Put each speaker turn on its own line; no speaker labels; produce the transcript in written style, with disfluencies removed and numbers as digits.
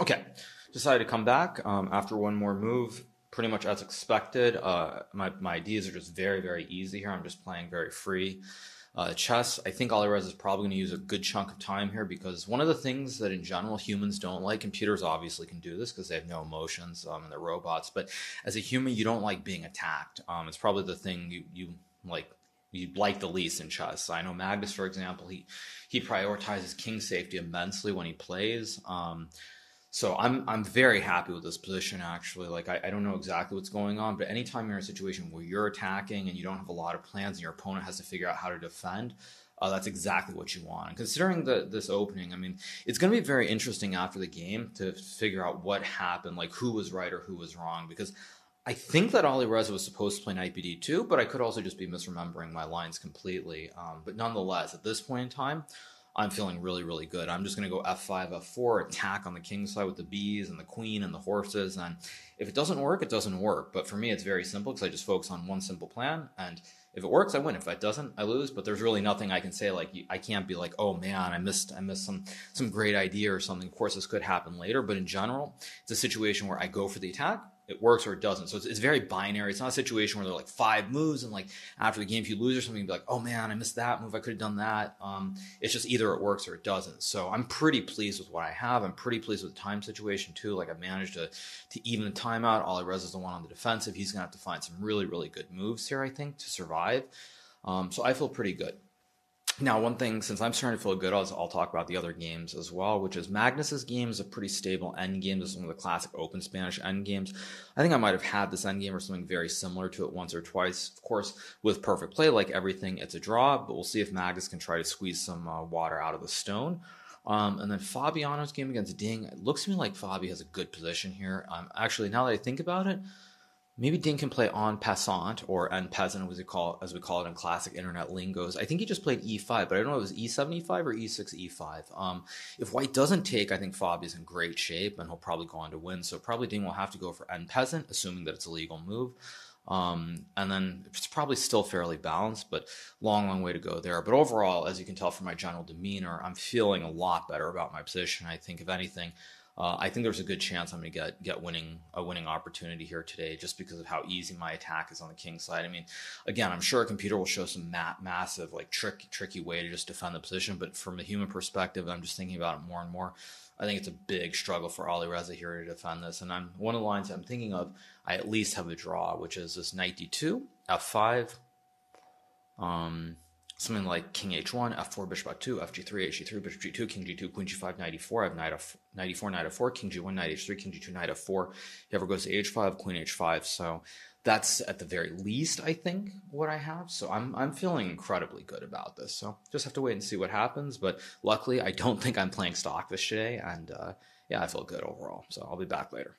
Okay, decided to come back after one more move, pretty much as expected. My ideas are just very, very easy here. I'm just playing very free. Chess, I think Alirez is probably going to use a good chunk of time here because one of the things that in general humans don't like, computers obviously can do this because they have no emotions and they're robots, but as a human, you don't like being attacked. It's probably the thing like you like the least in chess. I know Magnus, for example, he prioritizes king safety immensely when he plays. So I'm very happy with this position actually. Like I don't know exactly what's going on, but anytime you're in a situation where you're attacking and you don't have a lot of plans and your opponent has to figure out how to defend, that's exactly what you want. And considering this opening, I mean, it's going to be very interesting after the game to figure out what happened, like who was right or who was wrong, because I think that Ali Reza was supposed to play knight bd2, but I could also just be misremembering my lines completely. But nonetheless, at this point in time, I'm feeling really, really good. I'm just going to go f5, f4, attack on the king side with the bees and the queen and the horses. And if it doesn't work, it doesn't work. But for me, it's very simple because I just focus on one simple plan. And if it works, I win. If it doesn't, I lose. But there's really nothing I can say. Like I can't be like, oh man, I missed some great idea or something. Of course, this could happen later. But in general, it's a situation where I go for the attack. It works or it doesn't. So it's very binary. It's not a situation where there are like five moves and like after the game, if you lose or something, you'd be like, oh man, I missed that move. I could have done that. It's just either it works or it doesn't. So I'm pretty pleased with what I have. I'm pretty pleased with the time situation too. Like I've managed to even the timeout. Alirez is the one on the defensive. He's going to have to find some really, really good moves here, I think, to survive. So I feel pretty good. Now, one thing, since I'm starting to feel good, I'll talk about the other games as well, which is Magnus's game is a pretty stable end game. This is one of the classic open Spanish end games. I think I might have had this end game or something very similar to it once or twice. Of course, with perfect play, like everything, it's a draw, but we'll see if Magnus can try to squeeze some water out of the stone. And then Fabiano's game against Ding, it looks to me like Fabi has a good position here. Actually, now that I think about it, maybe Ding can play en passant or en peasant, as we call it in classic internet lingos. I think he just played e5, but I don't know if it was e7, e5 or e6, e5. If White doesn't take, I think Fabi's in great shape and he'll probably go on to win. So probably Ding will have to go for en peasant, assuming that it's a legal move. And then it's probably still fairly balanced, but long, long way to go there. But overall, as you can tell from my general demeanor, I'm feeling a lot better about my position. I think if anything, I think there's a good chance I'm going to get a winning opportunity here today, just because of how easy my attack is on the king side. I mean, again, I'm sure a computer will show some massive, like tricky way to just defend the position, but from a human perspective, I'm just thinking about it more and more. I think it's a big struggle for Alireza here to defend this, and one of the lines I'm thinking of, I at least have a draw, which is this knight d2, f5, something like king h1, f4, bishop f2, fg3, hg3, bishop g2, king g2, queen g5, knight e4. I have knight e4, knight f4, king g1, knight h3, king g2, knight f4. If he ever goes to h5, queen h5. So that's at the very least, I think, what I have. So I'm feeling incredibly good about this. So just have to wait and see what happens. But luckily, I don't think I'm playing stock this today, and yeah, I feel good overall. So I'll be back later.